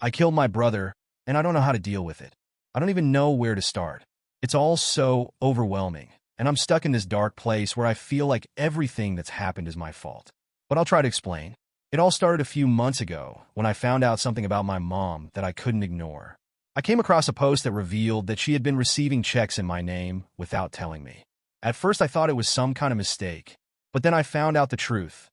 I killed my brother, and I don't know how to deal with it. I don't even know where to start. It's all so overwhelming, and I'm stuck in this dark place where I feel like everything that's happened is my fault. But I'll try to explain. It all started a few months ago when I found out something about my mom that I couldn't ignore. I came across a post that revealed that she had been receiving checks in my name without telling me. At first I thought it was some kind of mistake, but then I found out the truth.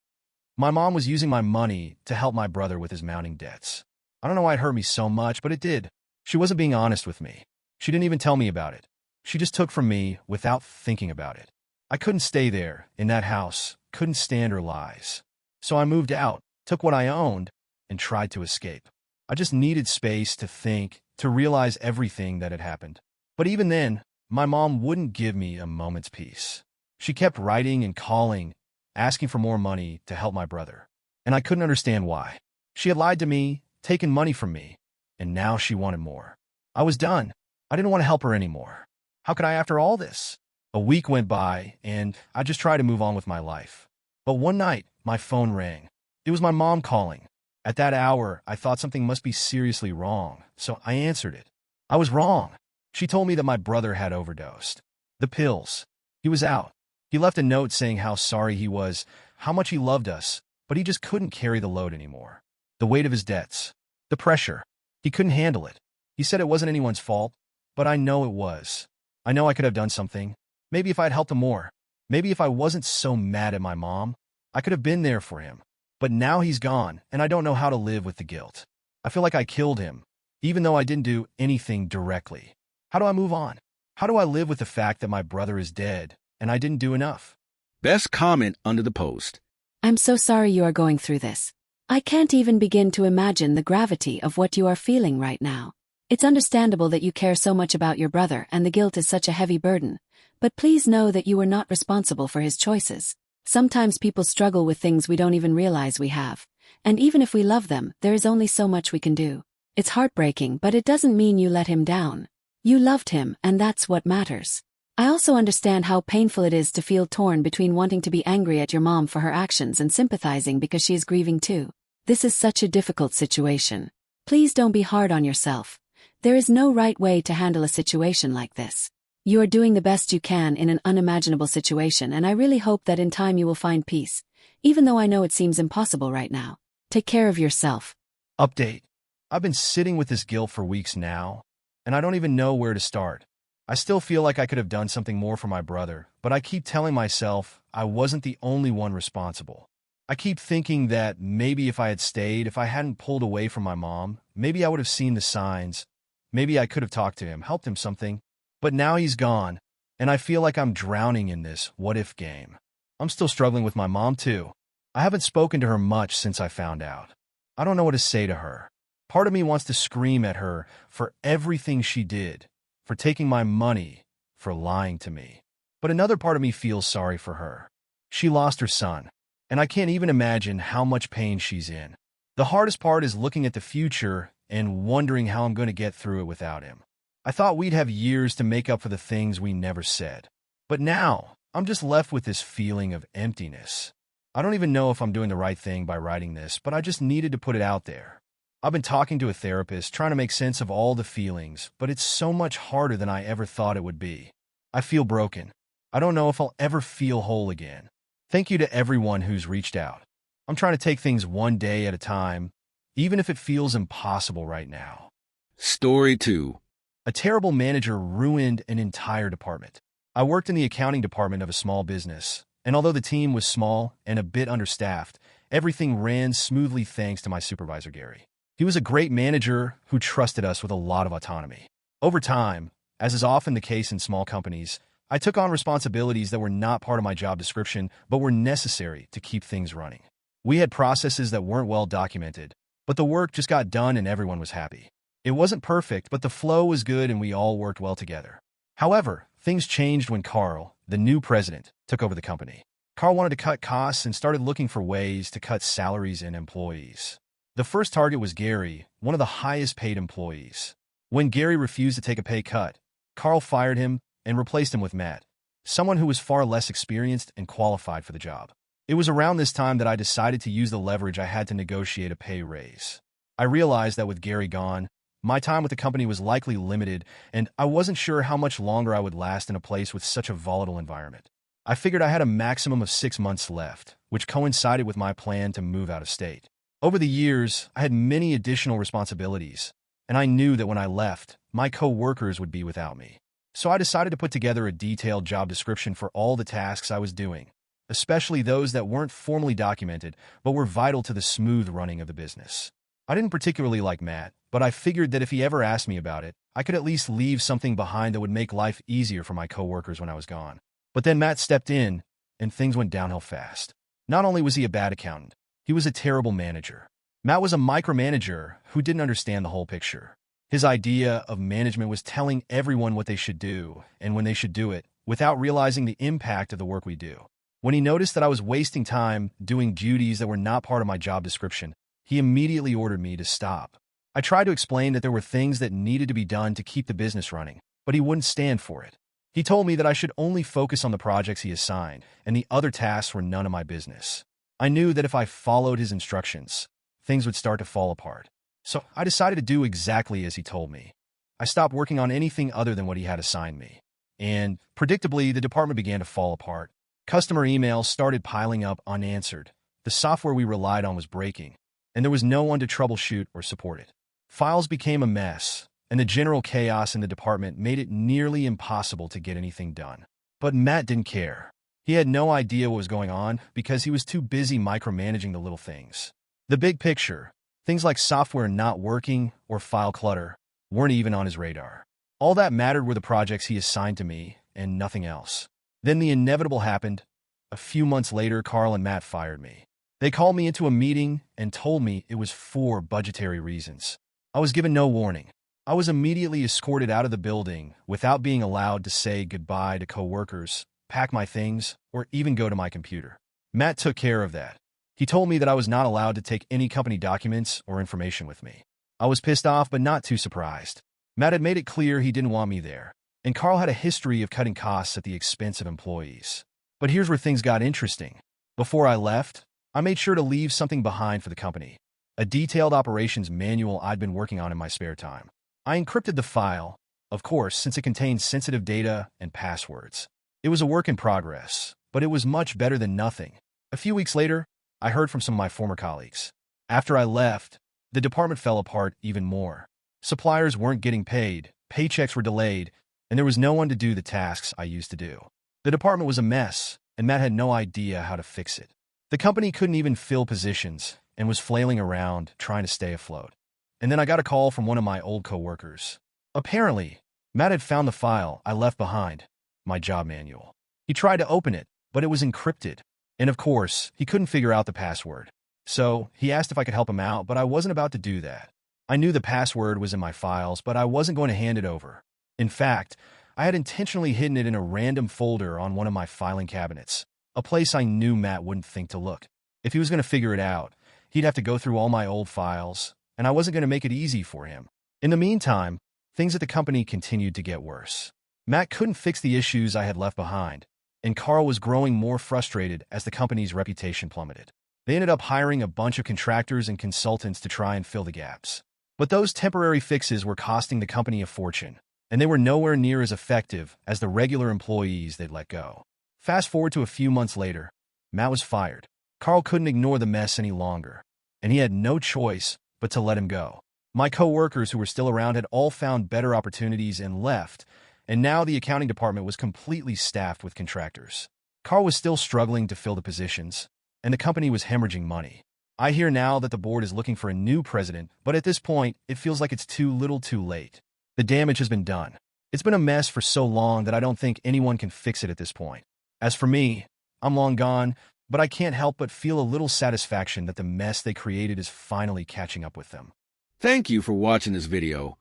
My mom was using my money to help my brother with his mounting debts. I don't know why it hurt me so much, but it did. She wasn't being honest with me. She didn't even tell me about it. She just took from me without thinking about it. I couldn't stay there, in that house, couldn't stand her lies. So I moved out, took what I owned, and tried to escape. I just needed space to think, to realize everything that had happened. But even then, my mom wouldn't give me a moment's peace. She kept writing and calling, asking for more money to help my brother. And I couldn't understand why. She had lied to me, taken money from me, and now she wanted more. I was done. I didn't want to help her anymore. How could I after all this? A week went by, and I just tried to move on with my life. But one night, my phone rang. It was my mom calling. At that hour, I thought something must be seriously wrong, so I answered it. I was wrong. She told me that my brother had overdosed. The pills. He was out. He left a note saying how sorry he was, how much he loved us, but he just couldn't carry the load anymore. The weight of his debts. The pressure. He couldn't handle it. He said it wasn't anyone's fault, but I know it was. I know I could have done something. Maybe if I'd helped him more. Maybe if I wasn't so mad at my mom, I could have been there for him. But now he's gone, and I don't know how to live with the guilt. I feel like I killed him, even though I didn't do anything directly. How do I move on? How do I live with the fact that my brother is dead, and I didn't do enough? Best comment under the post. I'm so sorry you are going through this. I can't even begin to imagine the gravity of what you are feeling right now. It's understandable that you care so much about your brother and the guilt is such a heavy burden, but please know that you were not responsible for his choices. Sometimes people struggle with things we don't even realize we have, and even if we love them, there is only so much we can do. It's heartbreaking, but it doesn't mean you let him down. You loved him, and that's what matters. I also understand how painful it is to feel torn between wanting to be angry at your mom for her actions and sympathizing because she is grieving too. This is such a difficult situation. Please don't be hard on yourself. There is no right way to handle a situation like this. You are doing the best you can in an unimaginable situation, and I really hope that in time you will find peace, even though I know it seems impossible right now. Take care of yourself. Update. I've been sitting with this guilt for weeks now, and I don't even know where to start. I still feel like I could have done something more for my brother, but I keep telling myself I wasn't the only one responsible. I keep thinking that maybe if I had stayed, if I hadn't pulled away from my mom, maybe I would have seen the signs. Maybe I could have talked to him, helped him something. But now he's gone, and I feel like I'm drowning in this what-if game. I'm still struggling with my mom, too. I haven't spoken to her much since I found out. I don't know what to say to her. Part of me wants to scream at her for everything she did, for taking my money, for lying to me. But another part of me feels sorry for her. She lost her son, and I can't even imagine how much pain she's in. The hardest part is looking at the future and wondering how I'm going to get through it without him. I thought we'd have years to make up for the things we never said. But now, I'm just left with this feeling of emptiness. I don't even know if I'm doing the right thing by writing this, but I just needed to put it out there. I've been talking to a therapist, trying to make sense of all the feelings, but it's so much harder than I ever thought it would be. I feel broken. I don't know if I'll ever feel whole again. Thank you to everyone who's reached out. I'm trying to take things one day at a time, even if it feels impossible right now. Story 2. A terrible manager ruined an entire department. I worked in the accounting department of a small business, and although the team was small and a bit understaffed, everything ran smoothly thanks to my supervisor, Gary. He was a great manager who trusted us with a lot of autonomy. Over time, as is often the case in small companies, I took on responsibilities that were not part of my job description but were necessary to keep things running. We had processes that weren't well documented, but the work just got done and everyone was happy. It wasn't perfect, but the flow was good and we all worked well together. However, things changed when Carl, the new president, took over the company. Carl wanted to cut costs and started looking for ways to cut salaries and employees. The first target was Gary, one of the highest paid employees. When Gary refused to take a pay cut, Carl fired him and replaced him with Matt, someone who was far less experienced and qualified for the job. It was around this time that I decided to use the leverage I had to negotiate a pay raise. I realized that with Gary gone, my time with the company was likely limited, and I wasn't sure how much longer I would last in a place with such a volatile environment. I figured I had a maximum of 6 months left, which coincided with my plan to move out of state. Over the years, I had many additional responsibilities, and I knew that when I left, my co-workers would be without me. So I decided to put together a detailed job description for all the tasks I was doing, especially those that weren't formally documented but were vital to the smooth running of the business. I didn't particularly like Matt, but I figured that if he ever asked me about it, I could at least leave something behind that would make life easier for my coworkers when I was gone. But then Matt stepped in, and things went downhill fast. Not only was he a bad accountant, he was a terrible manager. Matt was a micromanager who didn't understand the whole picture. His idea of management was telling everyone what they should do and when they should do it, without realizing the impact of the work we do. When he noticed that I was wasting time doing duties that were not part of my job description, he immediately ordered me to stop. I tried to explain that there were things that needed to be done to keep the business running, but he wouldn't stand for it. He told me that I should only focus on the projects he assigned, and the other tasks were none of my business. I knew that if I followed his instructions, things would start to fall apart. So I decided to do exactly as he told me. I stopped working on anything other than what he had assigned me. And, predictably, the department began to fall apart. Customer emails started piling up unanswered. The software we relied on was breaking, and there was no one to troubleshoot or support it. Files became a mess, and the general chaos in the department made it nearly impossible to get anything done. But Matt didn't care. He had no idea what was going on because he was too busy micromanaging the little things. The big picture, things like software not working or file clutter, weren't even on his radar. All that mattered were the projects he assigned to me and nothing else. Then the inevitable happened. A few months later, Carl and Matt fired me. They called me into a meeting and told me it was for budgetary reasons. I was given no warning. I was immediately escorted out of the building without being allowed to say goodbye to coworkers, pack my things, or even go to my computer. Matt took care of that. He told me that I was not allowed to take any company documents or information with me. I was pissed off but not too surprised. Matt had made it clear he didn't want me there, and Carl had a history of cutting costs at the expense of employees. But here's where things got interesting. Before I left, I made sure to leave something behind for the company. A detailed operations manual I'd been working on in my spare time. I encrypted the file, of course, since it contained sensitive data and passwords. It was a work in progress, but it was much better than nothing. A few weeks later, I heard from some of my former colleagues. After I left, the department fell apart even more. Suppliers weren't getting paid, paychecks were delayed, and there was no one to do the tasks I used to do. The department was a mess, and Matt had no idea how to fix it. The company couldn't even fill positions and was flailing around trying to stay afloat. And then I got a call from one of my old coworkers. Apparently, Matt had found the file I left behind, my job manual. He tried to open it, but it was encrypted. And of course, he couldn't figure out the password. So he asked if I could help him out, but I wasn't about to do that. I knew the password was in my files, but I wasn't going to hand it over. In fact, I had intentionally hidden it in a random folder on one of my filing cabinets, a place I knew Matt wouldn't think to look. If he was going to figure it out, he'd have to go through all my old files, and I wasn't going to make it easy for him. In the meantime, things at the company continued to get worse. Matt couldn't fix the issues I had left behind, and Carl was growing more frustrated as the company's reputation plummeted. They ended up hiring a bunch of contractors and consultants to try and fill the gaps. But those temporary fixes were costing the company a fortune, and they were nowhere near as effective as the regular employees they'd let go. Fast forward to a few months later, Matt was fired. Carl couldn't ignore the mess any longer, and he had no choice but to let him go. My co-workers who were still around had all found better opportunities and left, and now the accounting department was completely staffed with contractors. Carl was still struggling to fill the positions, and the company was hemorrhaging money. I hear now that the board is looking for a new president, but at this point, it feels like it's too little too late. The damage has been done. It's been a mess for so long that I don't think anyone can fix it at this point. As for me, I'm long gone, but I can't help but feel a little satisfaction that the mess they created is finally catching up with them. Thank you for watching this video.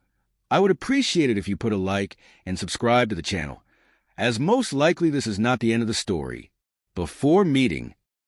I would appreciate it if you put a like and subscribe to the channel, as most likely this is not the end of the story. Before meeting,